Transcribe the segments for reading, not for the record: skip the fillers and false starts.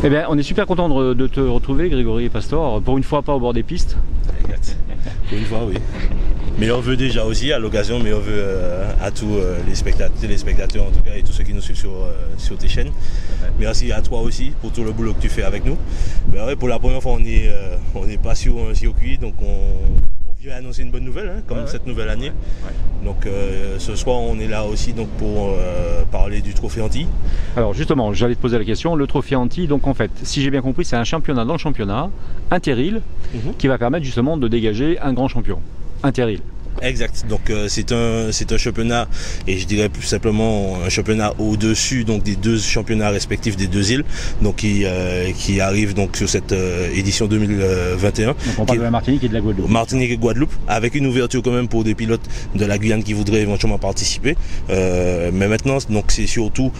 Eh bien, on est super content de te retrouver, Grégory et Pastor. Pour une fois, pas au bord des pistes. Exact. Pour une fois, oui. Meilleurs vœux déjà aussi à l'occasion, meilleurs vœux à tous les spectateurs en tout cas et tous ceux qui nous suivent sur tes chaînes. Merci à toi aussi pour tout le boulot que tu fais avec nous. Ben ouais, pour la première fois, on n'est pas sur un circuit, donc on vient annoncer une bonne nouvelle, hein, comme cette nouvelle année. Donc ce soir, on est là aussi donc, pour parler du Trophée Antilles. Alors justement, j'allais te poser la question, le Trophée Antilles, donc en fait, si j'ai bien compris, c'est un championnat dans le championnat, interil, qui va permettre justement de dégager un grand champion. Interil. Exact, donc c'est un championnat, et je dirais plus simplement un championnat au-dessus donc des deux championnats respectifs des deux îles, donc qui arrive donc sur cette édition 2021. Donc on parle de la Martinique et de la Guadeloupe. Martinique et Guadeloupe, avec une ouverture quand même pour des pilotes de la Guyane qui voudraient éventuellement participer. Mais maintenant, donc c'est surtout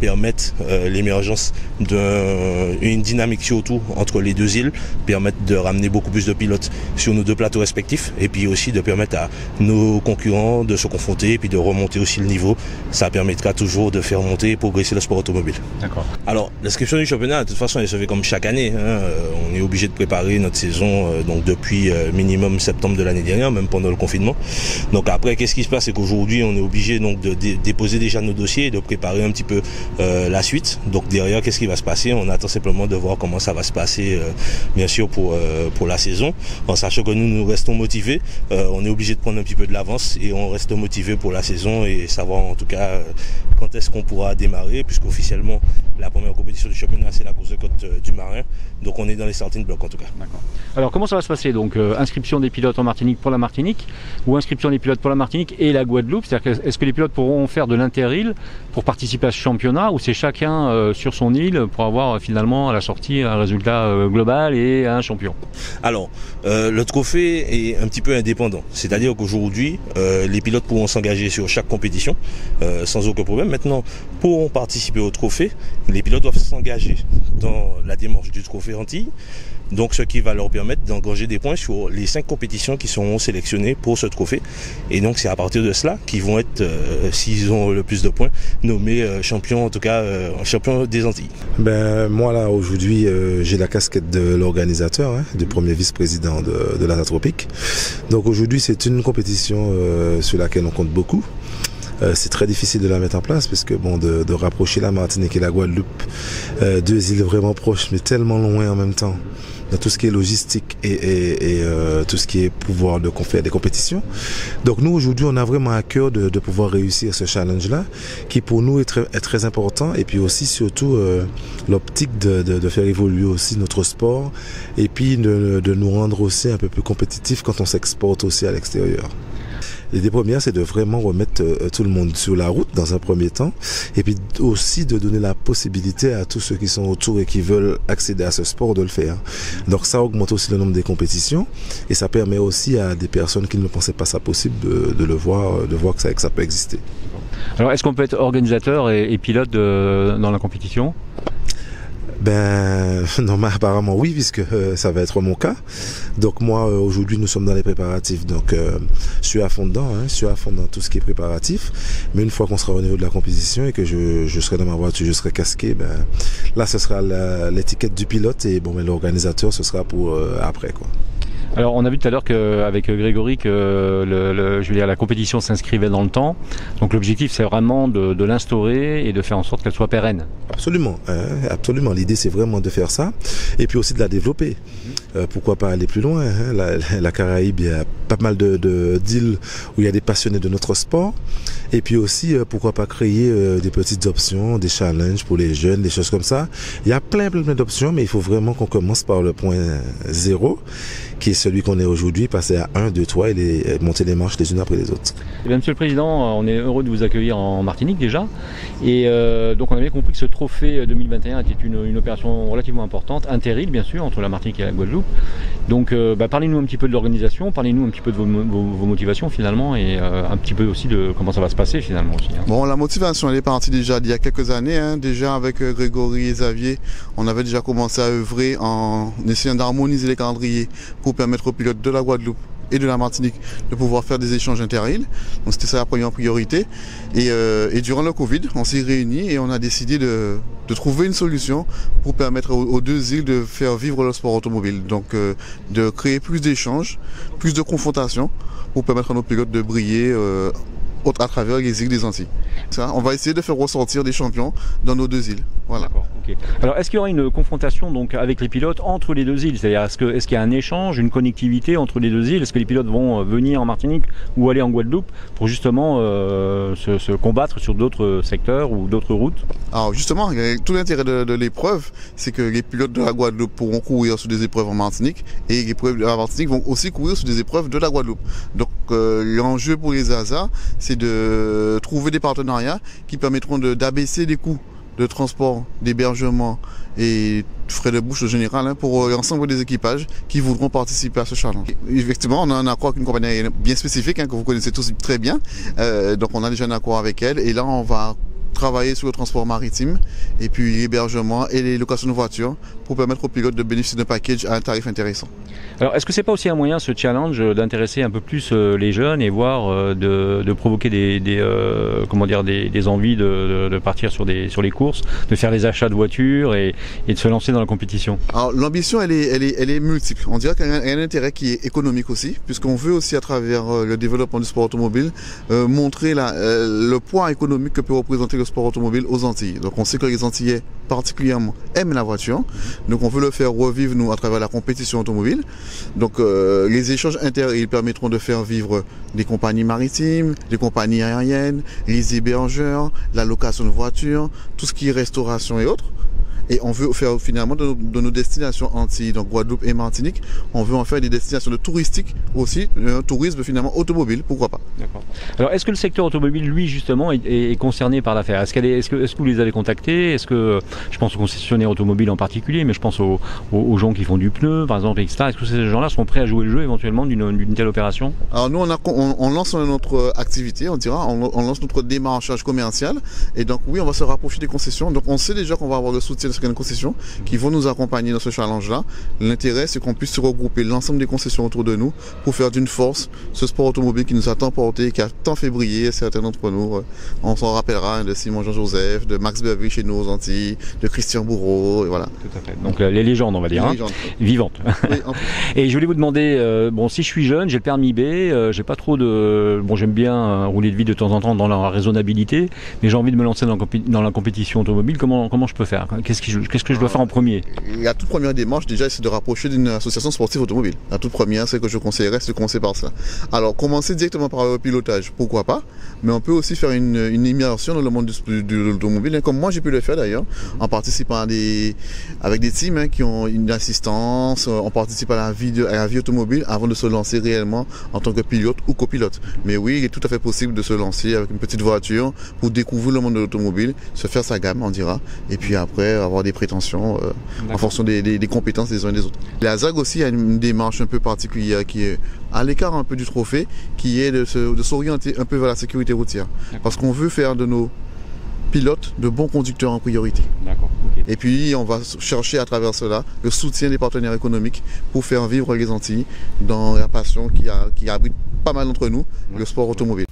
permettre l'émergence d'une dynamique surtout entre les deux îles, permettre de ramener beaucoup plus de pilotes sur nos deux plateaux respectifs, et puis aussi de permettre à nos concurrents de se confronter et puis de remonter aussi le niveau. Ça permettra toujours de faire monter et progresser le sport automobile. D'accord. Alors, l'inscription du championnat, de toute façon, elle se fait comme chaque année. Hein. On est obligé de préparer notre saison donc depuis minimum septembre de l'année dernière, même pendant le confinement. Donc après, qu'est-ce qui se passe? C'est qu'aujourd'hui, on est obligé donc de déposer déjà nos dossiers et de préparer un petit peu la suite. Donc derrière, qu'est-ce qui va se passer? On attend simplement de voir comment ça va se passer, bien sûr, pour la saison. En sachant que nous restons motivés, on est obligé de prendre un petit peu de l'avance et on reste motivé pour la saison et savoir en tout cas quand est-ce qu'on pourra démarrer, puisqu'officiellement la première compétition du championnat c'est la course de côte du Marin, donc on est dans les starting blocks en tout cas. D'accord. Alors comment ça va se passer donc inscription des pilotes en Martinique pour la Martinique ou inscription des pilotes pour la Martinique et la Guadeloupe, c'est-à-dire est-ce que les pilotes pourront faire de l'inter-île pour participer à ce championnat ou c'est chacun sur son île pour avoir finalement à la sortie un résultat global et un champion? Alors le trophée est un petit peu indépendant, c'est-à-dire qu'aujourd'hui les pilotes pourront s'engager sur chaque compétition sans aucun problème. Maintenant, pour participer au trophée, les pilotes doivent s'engager dans la démarche du Trophée Antilles, donc ce qui va leur permettre d'engranger des points sur les 5 compétitions qui seront sélectionnées pour ce trophée. Et donc c'est à partir de cela qu'ils vont être, s'ils ont le plus de points, nommés champions, en tout cas champions des Antilles. Ben moi là aujourd'hui j'ai la casquette de l'organisateur, hein, du premier vice-président de l'Atatropique. Donc aujourd'hui c'est une compétition sur laquelle on compte beaucoup. C'est très difficile de la mettre en place parce que bon, de rapprocher la Martinique et la Guadeloupe, deux îles vraiment proches mais tellement loin en même temps, dans tout ce qui est logistique et tout ce qui est pouvoir de faire des compétitions. Donc nous aujourd'hui on a vraiment à cœur de pouvoir réussir ce challenge-là qui pour nous est très important, et puis aussi surtout l'optique de faire évoluer aussi notre sport et puis de nous rendre aussi un peu plus compétitifs quand on s'exporte aussi à l'extérieur. L'idée première, c'est de vraiment remettre tout le monde sur la route dans un premier temps, et puis aussi de donner la possibilité à tous ceux qui sont autour et qui veulent accéder à ce sport de le faire. Donc ça augmente aussi le nombre des compétitions, et ça permet aussi à des personnes qui ne pensaient pas ça possible de voir que ça peut exister. Alors est-ce qu'on peut être organisateur et pilote dans la compétition? Ben non, mais apparemment oui, puisque ça va être mon cas. Donc moi aujourd'hui nous sommes dans les préparatifs, donc je suis à fond dedans, hein, je suis à fond dans tout ce qui est préparatif. Mais une fois qu'on sera au niveau de la compétition et que je serai dans ma voiture, je serai casqué, ben là ce sera l'étiquette du pilote, et bon, mais l'organisateur ce sera pour après quoi. Alors on a vu tout à l'heure qu'avec Grégory que je veux dire, la compétition s'inscrivait dans le temps. Donc l'objectif c'est vraiment de l'instaurer et de faire en sorte qu'elle soit pérenne. Absolument, absolument. L'idée c'est vraiment de faire ça et puis aussi de la développer. Pourquoi pas aller plus loin, hein. La Caraïbe, il y a pas mal d'îles où il y a des passionnés de notre sport. Et puis aussi, pourquoi pas créer des petites options, des challenges pour les jeunes, des choses comme ça. Il y a plein d'options, mais il faut vraiment qu'on commence par le point 0, qui est celui qu'on est aujourd'hui, passer à 1, 2, 3 et monter les marches les unes après les autres. Eh bien, Monsieur le Président, on est heureux de vous accueillir en Martinique déjà. Et donc on a bien compris que ce trophée 2021 était une opération relativement importante, interîle bien sûr, entre la Martinique et la Guadeloupe. Donc parlez-nous un petit peu de l'organisation, parlez-nous un petit peu de vos motivations finalement, et un petit peu aussi de comment ça va se passer finalement aussi. Hein. Bon, la motivation elle est partie déjà d'il y a quelques années, hein. Déjà avec Grégory et Xavier, on avait déjà commencé à œuvrer en essayant d'harmoniser les calendriers pour permettre aux pilotes de la Guadeloupe et de la Martinique de pouvoir faire des échanges inter-îles. Donc c'était ça la première priorité. Et durant le Covid, on s'est réunis et on a décidé de trouver une solution pour permettre aux deux îles de faire vivre le sport automobile. Donc de créer plus d'échanges, plus de confrontations pour permettre à nos pilotes de briller à travers les îles des Antilles. Ça, on va essayer de faire ressortir des champions dans nos deux îles. Voilà. Okay. Alors, est-ce qu'il y aura une confrontation donc avec les pilotes entre les deux îles? C'est-à-dire, est-ce qu'il y a un échange, une connectivité entre les deux îles? Est-ce que les pilotes vont venir en Martinique ou aller en Guadeloupe pour justement se combattre sur d'autres secteurs ou d'autres routes? Alors justement, tout l'intérêt de l'épreuve, c'est que les pilotes de la Guadeloupe pourront courir sur des épreuves en Martinique et les pilotes de la Martinique vont aussi courir sur des épreuves de la Guadeloupe. Donc l'enjeu pour les ASA, c'est de trouver des partenariats qui permettront d'abaisser les coûts de transport, d'hébergement et frais de bouche en général pour l'ensemble des équipages qui voudront participer à ce challenge. Effectivement, on a un accord avec une compagnie bien spécifique que vous connaissez tous très bien. Donc on a déjà un accord avec elle et là on va travailler sur le transport maritime et puis l'hébergement et les locations de voitures pour permettre aux pilotes de bénéficier d'un package à un tarif intéressant. Alors est-ce que c'est pas aussi un moyen, ce challenge, d'intéresser un peu plus les jeunes et voir de provoquer des envies de partir sur les courses, de faire des achats de voitures et de se lancer dans la compétition? Alors l'ambition elle est multiple. On dirait qu'il y a un intérêt qui est économique aussi, puisqu'on veut aussi à travers le développement du sport automobile montrer le poids économique que peut représenter le sport automobile aux Antilles. Donc on sait que les Antillais particulièrement aiment la voiture, donc on veut le faire revivre nous à travers la compétition automobile. Donc les échanges inter-îles permettront de faire vivre des compagnies maritimes, des compagnies aériennes, les hébergeurs, la location de voitures, tout ce qui est restauration et autres. Et on veut faire finalement de nos destinations Antilles, donc Guadeloupe et Martinique, on veut en faire des destinations touristiques aussi, un tourisme finalement automobile, pourquoi pas. D'accord. Alors est-ce que le secteur automobile, lui justement, est concerné par l'affaire? Est-ce que vous les avez contactés? Est-ce que, je pense aux concessionnaires automobiles en particulier, mais je pense aux gens qui font du pneu, par exemple, etc. Est-ce que ces gens-là sont prêts à jouer le jeu éventuellement d'une telle opération? Alors nous, on lance notre activité, on dira, on lance notre démarchage commercial, et donc oui, on va se rapprocher des concessions. Donc on sait déjà qu'on va avoir le soutien de certaines concessions qui vont nous accompagner dans ce challenge-là. L'intérêt, c'est qu'on puisse se regrouper l'ensemble des concessions autour de nous pour faire d'une force ce sport automobile qui nous a tant porté, qui a tant fait briller certains d'entre nous. On s'en rappellera de Simon Jean-Joseph, de Max Bervy chez nous aux Antilles, de Christian Bourreau, et voilà. Tout à fait. Donc les légendes, on va dire, vivantes. Oui, et je voulais vous demander, si je suis jeune, j'ai le permis B, j'ai pas trop j'aime bien rouler de vite de temps en temps dans la raisonnabilité, mais j'ai envie de me lancer dans la compétition automobile. Comment je peux faire? Qu'est-ce que je dois faire en premier? La toute première démarche, déjà, c'est de rapprocher d'une association sportive automobile. La toute première, c'est que je conseillerais, c'est de commencer par ça. Alors, commencer directement par le pilotage, pourquoi pas, mais on peut aussi faire une immersion dans le monde de l'automobile, comme moi j'ai pu le faire d'ailleurs, en participant avec des teams qui ont une assistance, on participe à la vie automobile avant de se lancer réellement en tant que pilote ou copilote. Mais oui, il est tout à fait possible de se lancer avec une petite voiture pour découvrir le monde de l'automobile, se faire sa gamme, on dira, et puis après avoir des prétentions en fonction des compétences des uns et des autres. La ZAG aussi a une démarche un peu particulière qui est à l'écart un peu du trophée, qui est de s'orienter un peu vers la sécurité routière. Parce qu'on veut faire de nos pilotes de bons conducteurs en priorité. D'accord. Okay. Et puis on va chercher à travers cela le soutien des partenaires économiques pour faire vivre les Antilles dans la passion qui abrite pas mal d'entre nous, le sport automobile.